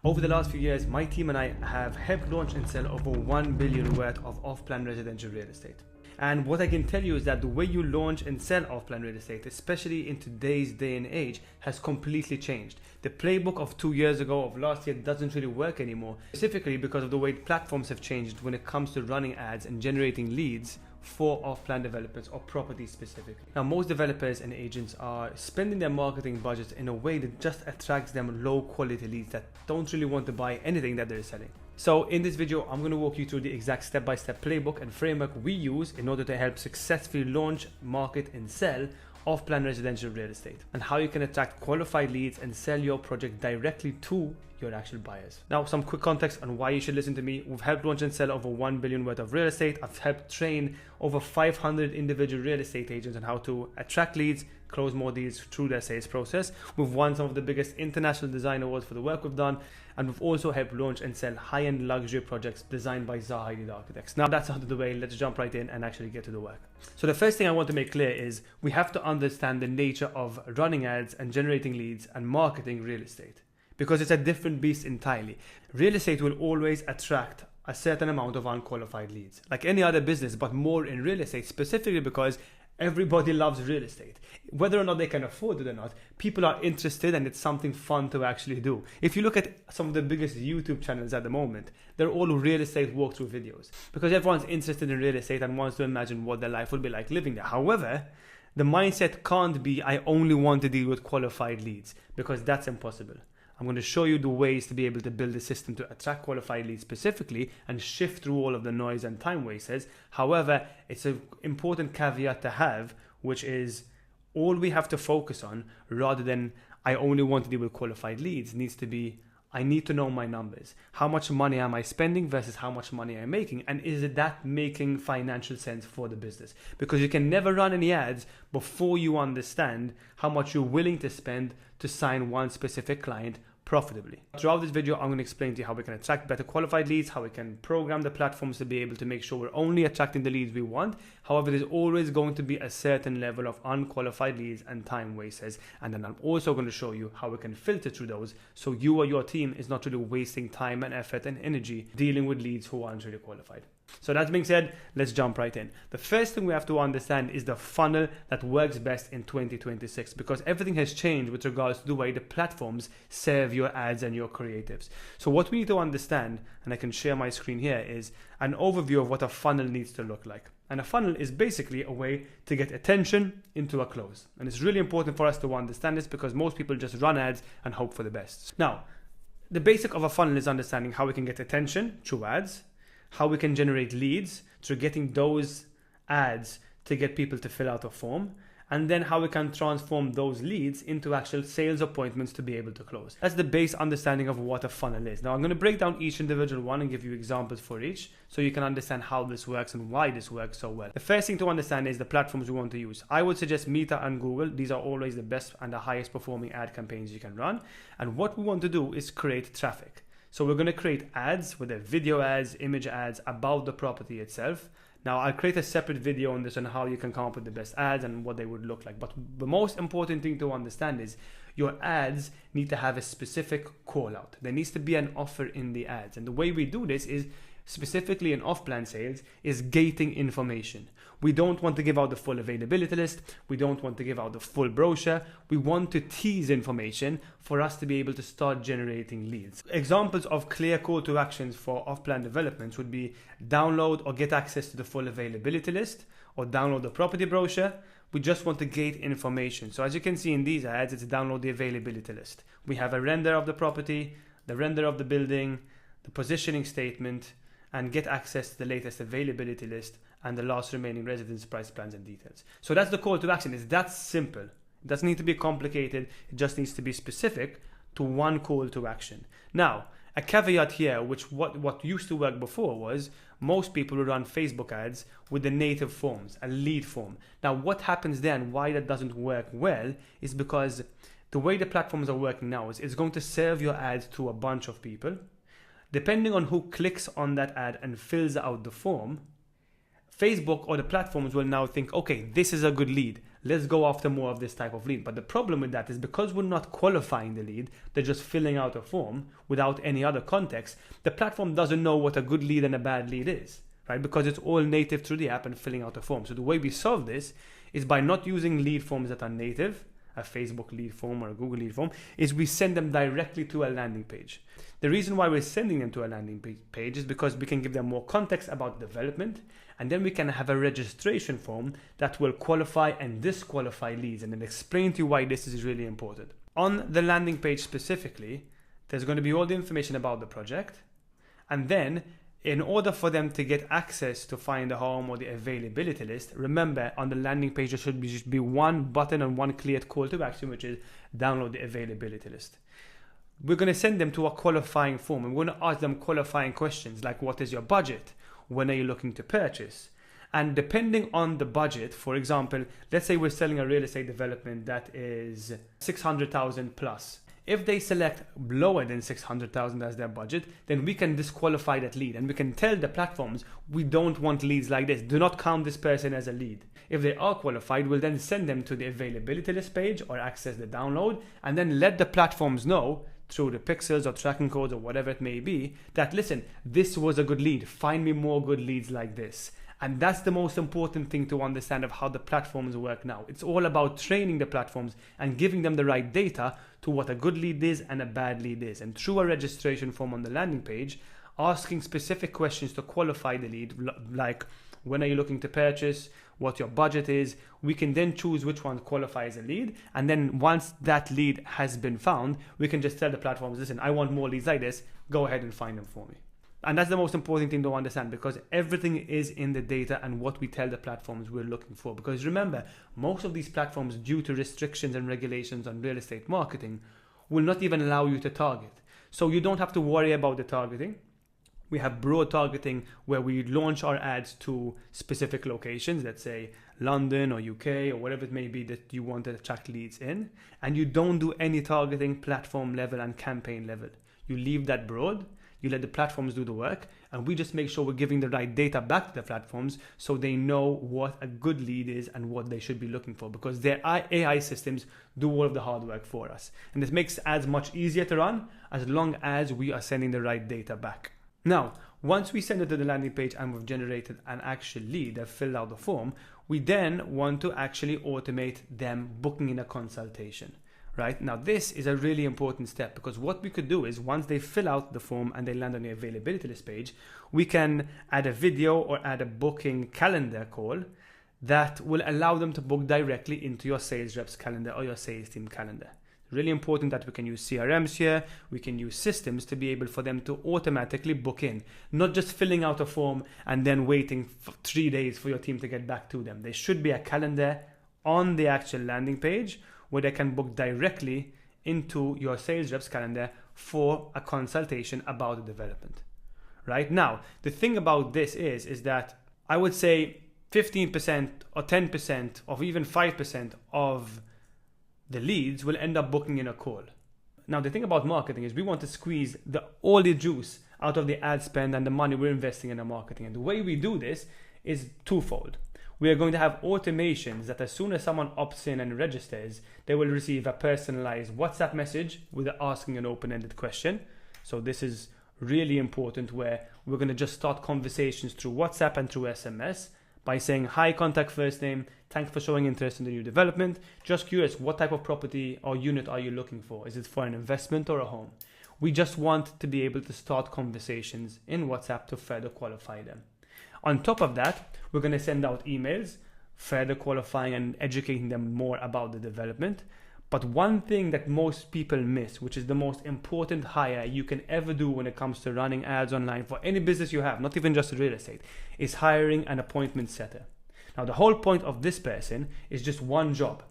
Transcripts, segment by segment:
Over the last few years, my team and I have helped launch and sell over 1 billion worth of off-plan residential real estate. And what I can tell you is that the way you launch and sell off-plan real estate, especially in today's day and age, has completely changed. The playbook of 2 years ago, of last year, doesn't really work anymore, specifically because of the way platforms have changed when it comes to running ads and generating leads for off-plan developments or properties specifically. Now, most developers and agents are spending their marketing budgets in a way that just attracts them low quality leads that don't really want to buy anything that they're selling. So in this video, I'm going to walk you through the exact step-by-step playbook and framework we use in order to help successfully launch, market and sell off-plan residential real estate, and how you can attract qualified leads and sell your project directly to your actual buyers. Now, some quick context on why you should listen to me. We've helped launch and sell over 1 billion worth of real estate. I've helped train over 500 individual real estate agents on how to attract leads, close more deals through their sales process. We've won some of the biggest international design awards for the work we've done, and we've also helped launch and sell high-end luxury projects designed by Zaha Hadid Architects. Now that's out of the way, let's jump right in and actually get to the work. So the first thing I want to make clear is we have to understand the nature of running ads and generating leads and marketing real estate, because it's a different beast entirely. Real estate will always attract a certain amount of unqualified leads, like any other business, but more in real estate, specifically because everybody loves real estate. Whether or not they can afford it or not, people are interested and it's something fun to actually do. If you look at some of the biggest YouTube channels at the moment, they're all real estate walkthrough videos because everyone's interested in real estate and wants to imagine what their life would be like living there. However, the mindset can't be, I only want to deal with qualified leads, because that's impossible. I'm going to show you the ways to be able to build a system to attract qualified leads specifically and shift through all of the noise and time wasters. However, it's an important caveat to have, which is all we have to focus on, rather than I only want to deal with qualified leads, needs to be I need to know my numbers. How much money am I spending versus how much money I'm making? And is that making financial sense for the business? Because you can never run any ads before you understand how much you're willing to spend to sign one specific client profitably. Throughout this video, I'm going to explain to you how we can attract better qualified leads, how we can program the platforms to be able to make sure we're only attracting the leads we want. However, there's always going to be a certain level of unqualified leads and time wasters. And then I'm also going to show you how we can filter through those so you or your team is not really wasting time and effort and energy dealing with leads who aren't really qualified. So that being said, let's jump right in. The first thing we have to understand is the funnel that works best in 2026, because everything has changed with regards to the way the platforms serve your ads and your creatives. So what we need to understand, and I can share my screen here, is an overview of what a funnel needs to look like. And a funnel is basically a way to get attention into a close. And it's really important for us to understand this because most people just run ads and hope for the best. Now, the basic of a funnel is understanding how we can get attention through ads, how we can generate leads through getting those ads to get people to fill out a form, and then how we can transform those leads into actual sales appointments to be able to close. That's the base understanding of what a funnel is. Now, I'm going to break down each individual one and give you examples for each so you can understand how this works and why this works so well. The first thing to understand is the platforms we want to use. I would suggest Meta and Google. These are always the best and the highest performing ad campaigns you can run. And what we want to do is create traffic. So we're going to create ads, whether video ads, image ads, about the property itself. Now, I'll create a separate video on this on how you can come up with the best ads and what they would look like. But the most important thing to understand is your ads need to have a specific call out. There needs to be an offer in the ads. And the way we do this is specifically in off-plan sales is gating information. We don't want to give out the full availability list. We don't want to give out the full brochure. We want to tease information for us to be able to start generating leads. Examples of clear call to actions for off-plan developments would be download or get access to the full availability list, or download the property brochure. We just want to gate information. So as you can see in these ads, it's download the availability list. We have a render of the property, the render of the building, the positioning statement, and get access to the latest availability list and the last remaining residence price plans and details. So that's the call to action. It's that simple. It doesn't need to be complicated. It just needs to be specific to one call to action. Now, a caveat here, which what used to work before was most people would run Facebook ads with the native forms, a lead form. Now, what happens then, why that doesn't work well, is because the way the platforms are working now is it's going to serve your ads to a bunch of people. Depending on who clicks on that ad and fills out the form, Facebook or the platforms will now think, okay, this is a good lead. let's go after more of this type of lead. But the problem with that is because we're not qualifying the lead, they're just filling out a form without any other context. The platform doesn't know what a good lead and a bad lead is, right? Because it's all native through the app and filling out a form. So the way we solve this is by not using lead forms that are native, a Facebook lead form or a Google lead form, is we send them directly to a landing page. The reason why we're sending them to a landing page is because we can give them more context about development, and then we can have a registration form that will qualify and disqualify leads, and then explain to you why this is really important. On the landing page specifically, there's going to be all the information about the project, and then in order for them to get access to find a home or the availability list, remember on the landing page there should just be one button and one clear call to action, which is download the availability list. We're going to send them to a qualifying form, and we're going to ask them qualifying questions like what is your budget? When are you looking to purchase? And depending on the budget, for example, let's say we're selling a real estate development that is 600,000 plus. If they select lower than 600,000 as their budget, then we can disqualify that lead, and we can tell the platforms we don't want leads like this. Do not count this person as a lead. If they are qualified, we'll then send them to the availability list page or access the download, and then let the platforms know through the pixels or tracking codes or whatever it may be that, listen, this was a good lead. Find me more good leads like this. And that's the most important thing to understand of how the platforms work now. It's all about training the platforms and giving them the right data to what a good lead is and a bad lead is. And through a registration form on the landing page, asking specific questions to qualify the lead, like when are you looking to purchase, what your budget is, we can then choose which one qualifies a lead. And then once that lead has been found, we can just tell the platforms, listen, I want more leads like this, go ahead and find them for me. And that's the most important thing to understand, because everything is in the data and what we tell the platforms we're looking for. Because remember, most of these platforms, due to restrictions and regulations on real estate marketing, will not even allow you to target. So you don't have to worry about the targeting. We have broad targeting where we launch our ads to specific locations, let's say London or UK or whatever it may be that you want to attract leads in. And you don't do any targeting platform level and campaign level. You leave that broad. You let the platforms do the work, and we just make sure we're giving the right data back to the platforms so they know what a good lead is and what they should be looking for, because their AI systems do all of the hard work for us. And this makes ads much easier to run as long as we are sending the right data back. Now, once we send it to the landing page and we've generated an actual lead that filled out the form, we then want to actually automate them booking in a consultation. Right? Now, this is a really important step, because what we could do is once they fill out the form and they land on the availability list page, we can add a video or add a booking calendar call that will allow them to book directly into your sales rep's calendar or your sales team calendar. Really important that we can use CRMs here, we can use systems to be able for them to automatically book in, not just filling out a form and then waiting for 3 days for your team to get back to them. There should be a calendar on the actual landing page where they can book directly into your sales rep's calendar for a consultation about the development. Right? Now, the thing about this is that I would say 15% or 10% or even 5% of the leads will end up booking in a call. Now, the thing about marketing is we want to squeeze all the juice out of the ad spend and the money we're investing in the marketing. And the way we do this is twofold. We are going to have automations that as soon as someone opts in and registers, they will receive a personalized WhatsApp message with asking an open-ended question. So this is really important, where we're going to just start conversations through WhatsApp and through SMS by saying, hi, contact first name, thanks for showing interest in the new development. Just curious, what type of property or unit are you looking for? Is it for an investment or a home? We just want to be able to start conversations in WhatsApp to further qualify them. On top of that, we're going to send out emails, further qualifying and educating them more about the development. But one thing that most people miss, which is the most important hire you can ever do when it comes to running ads online for any business you have, not even just real estate, is hiring an appointment setter. Now, the whole point of this person is just one job.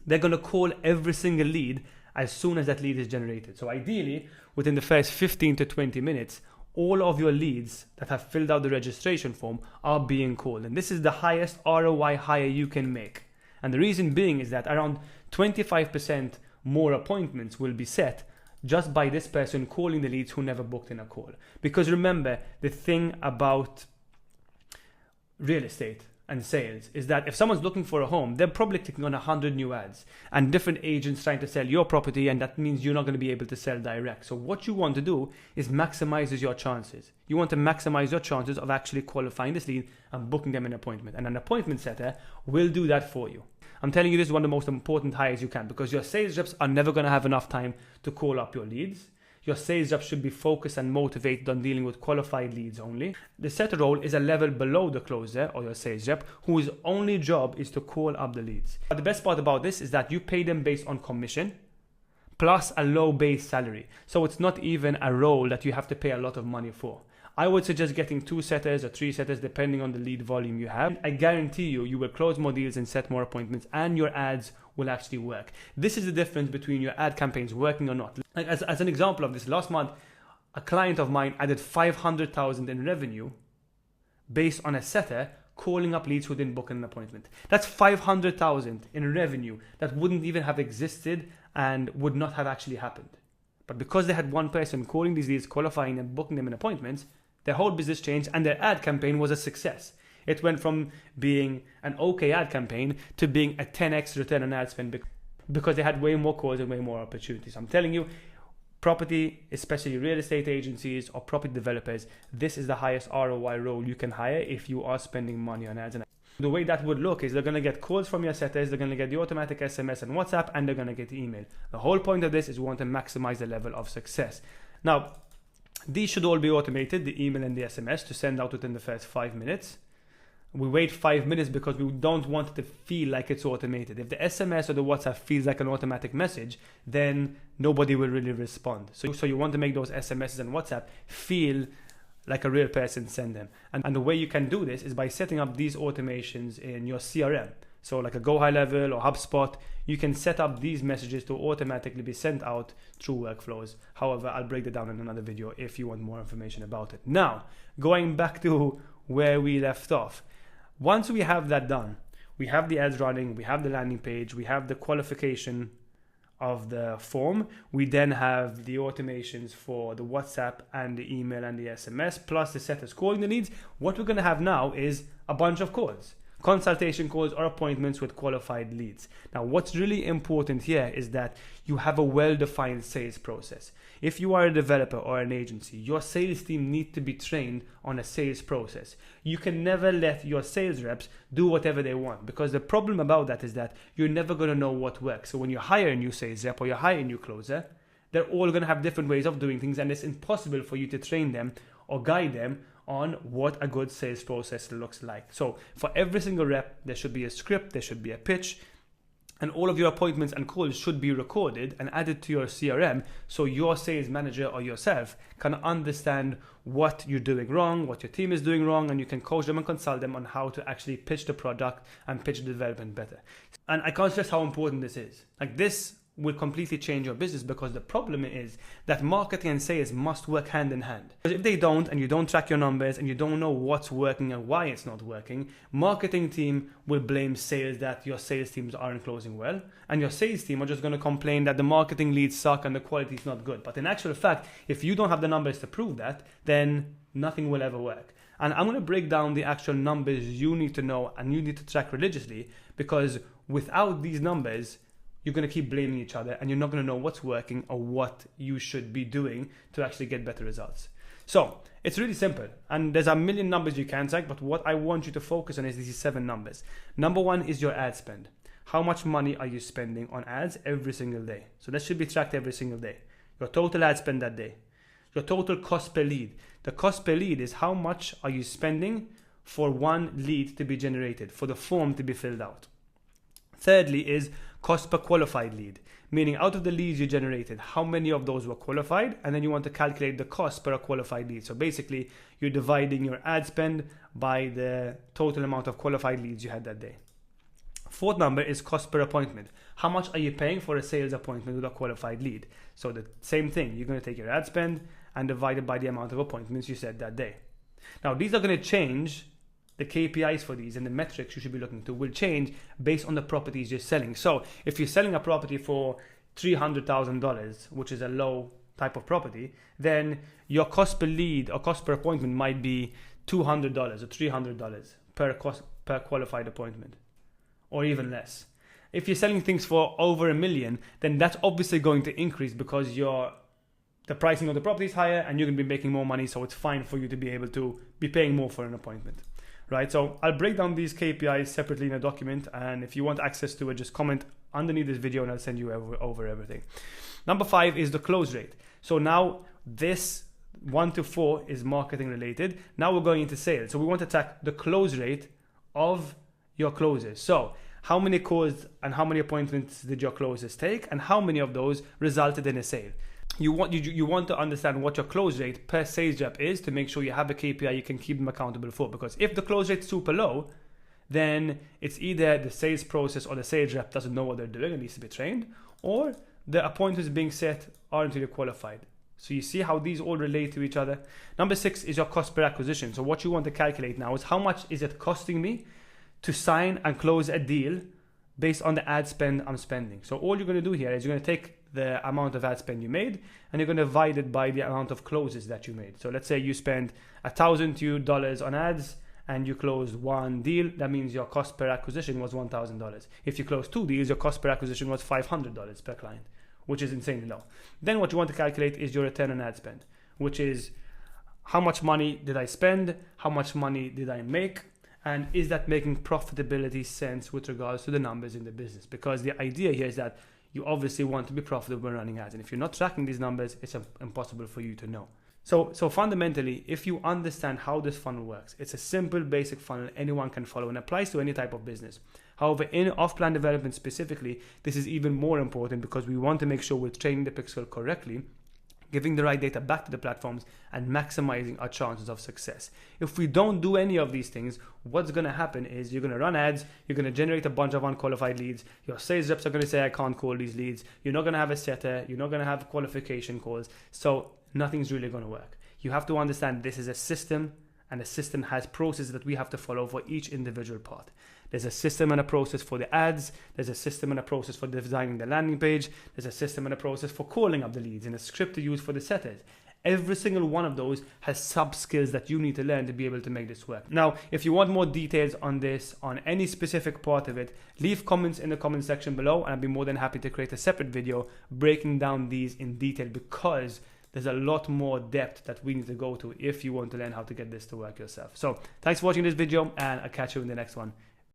They're going to call every single lead as soon as that lead is generated. So ideally, within the first 15 to 20 minutes, all of your leads that have filled out the registration form are being called. And this is the highest ROI hire you can make. And the reason being is that around 25% more appointments will be set just by this person calling the leads who never booked in a call. Because remember, the thing about real estate and sales is that if someone's looking for a home, they're probably clicking on 100 new ads and different agents trying to sell your property, and that means you're not going to be able to sell direct. So what you want to do is maximize your chances. You want to maximize your chances of actually qualifying this lead and booking them an appointment. And an appointment setter will do that for you. I'm telling you, this is one of the most important hires you can, because your sales reps are never going to have enough time to call up your leads. Your sales rep should be focused and motivated on dealing with qualified leads only. The setter role is a level below the closer or your sales rep, whose only job is to call up the leads. But the best part about this is that you pay them based on commission plus a low base salary. So it's not even a role that you have to pay a lot of money for. I would suggest getting 2 setters or 3 setters depending on the lead volume you have. I guarantee you will close more deals and set more appointments, and your ads will actually work. This is the difference between your ad campaigns working or not. Like as an example of this, last month, a client of mine added 500,000 in revenue based on a setter calling up leads who didn't book an appointment. That's 500,000 in revenue that wouldn't even have existed and would not have actually happened. But because they had one person calling these leads, qualifying and booking them in appointments, their whole business changed and their ad campaign was a success. It went from being an okay ad campaign to being a 10x return on ad spend because they had way more calls and way more opportunities. I'm telling you, property, especially real estate agencies or property developers, this is the highest ROI role you can hire if you are spending money on ads. And the way that would look is they're going to get calls from your setters, they're going to get the automatic SMS and WhatsApp, and they're going to get the email. The whole point of this is we want to maximize the level of success. Now, these should all be automated, the email and the SMS, to send out within the first 5 minutes. We wait 5 minutes because we don't want it to feel like it's automated. If the SMS or the WhatsApp feels like an automatic message, then nobody will really respond. So you want to make those SMSs and WhatsApp feel like a real person send them. And the way you can do this is by setting up these automations in your CRM. So like a Go High Level or HubSpot, you can set up these messages to automatically be sent out through workflows. However, I'll break that down in another video if you want more information about it. Now, going back to where we left off. Once we have that done, we have the ads running, we have the landing page, we have the qualification of the form, we then have the automations for the WhatsApp and the email and the SMS, plus the setters calling the leads. What we're going to have now is a bunch of calls, consultation calls or appointments with qualified leads. Now, what's really important here is that you have a well-defined sales process. If you are a developer or an agency, your sales team need to be trained on a sales process. You can never let your sales reps do whatever they want, because the problem about that is that you're never going to know what works. So when you hire a new sales rep or you hire a new closer, they're all going to have different ways of doing things, and it's impossible for you to train them or guide them on what a good sales process looks like. So for every single rep, there should be a script, there should be a pitch, and all of your appointments and calls should be recorded and added to your CRM so your sales manager or yourself can understand what you're doing wrong, what your team is doing wrong, and you can coach them and consult them on how to actually pitch the product and pitch the development better. And I can't stress how important this is. Like, this will completely change your business, because the problem is that marketing and sales must work hand in hand. Because if they don't, and you don't track your numbers and you don't know what's working and why it's not working, marketing team will blame sales that your sales teams aren't closing well, and your sales team are just going to complain that the marketing leads suck and the quality is not good. But in actual fact, if you don't have the numbers to prove that, then nothing will ever work. And I'm going to break down the actual numbers you need to know and you need to track religiously, because without these numbers, you're going to keep blaming each other and you're not going to know what's working or what you should be doing to actually get better results. So it's really simple, and there's a million numbers you can track, but what I want you to focus on is these 7 numbers. Number 1 is your ad spend. How much money are you spending on ads every single day? So that should be tracked every single day. Your total ad spend that day. Your total cost per lead. The cost per lead is how much are you spending for one lead to be generated, for the form to be filled out. Thirdly is cost per qualified lead, meaning out of the leads you generated, how many of those were qualified, and then you want to calculate the cost per qualified lead. So basically, you're dividing your ad spend by the total amount of qualified leads you had that day. Fourth number is cost per appointment. How much are you paying for a sales appointment with a qualified lead? So the same thing, you're going to take your ad spend and divide it by the amount of appointments you set that day. Now, these are going to change. The KPIs for these and the metrics you should be looking to will change based on the properties you're selling. So if you're selling a property for $300,000, which is a low type of property, then your cost per lead or cost per appointment might be $200 or $300 per qualified appointment, or even less. If you're selling things for over $1 million, then that's obviously going to increase because the pricing of the property is higher and you're going to be making more money, so it's fine for you to be able to be paying more for an appointment, right? So I'll break down these KPIs separately in a document, and if you want access to it, just comment underneath this video and I'll send you over everything. Number 5 is the close rate. So now this 1 to 4 is marketing related. Now we're going into sales. So we want to track the close rate of your closes. So how many calls and how many appointments did your closes take, and how many of those resulted in a sale? You want to understand what your close rate per sales rep is to make sure you have a KPI you can keep them accountable for. Because if the close rate is super low, then it's either the sales process or the sales rep doesn't know what they're doing and needs to be trained, or the appointments being set aren't really qualified. So you see how these all relate to each other. Number 6 is your cost per acquisition. So what you want to calculate now is how much is it costing me to sign and close a deal based on the ad spend I'm spending. So all you're going to do here is you're going to take the amount of ad spend you made and you're going to divide it by the amount of closes that you made. So let's say you spend $1,000 on ads and you closed 1 deal. That means your cost per acquisition was $1,000. If you closed 2 deals, your cost per acquisition was $500 per client, which is insanely low. Then what you want to calculate is your return on ad spend, which is how much money did I spend, how much money did I make, and is that making profitability sense with regards to the numbers in the business? Because the idea here is that you obviously want to be profitable when running ads. And if you're not tracking these numbers, it's impossible for you to know. So fundamentally, if you understand how this funnel works, it's a simple, basic funnel anyone can follow and applies to any type of business. However, in off-plan development specifically, this is even more important because we want to make sure we're training the pixel correctly, giving the right data back to the platforms, and maximizing our chances of success. If we don't do any of these things, what's going to happen is you're going to run ads, you're going to generate a bunch of unqualified leads, your sales reps are going to say, I can't call these leads, you're not going to have a setter, you're not going to have qualification calls, so nothing's really going to work. You have to understand this is a system, and a system has processes that we have to follow for each individual part. There's a system and a process for the ads. There's a system and a process for designing the landing page. There's a system and a process for calling up the leads and a script to use for the setters. Every single one of those has sub skills that you need to learn to be able to make this work. Now, if you want more details on this, on any specific part of it, leave comments in the comment section below and I'd be more than happy to create a separate video breaking down these in detail, because there's a lot more depth that we need to go to if you want to learn how to get this to work yourself. So thanks for watching this video and I'll catch you in the next one.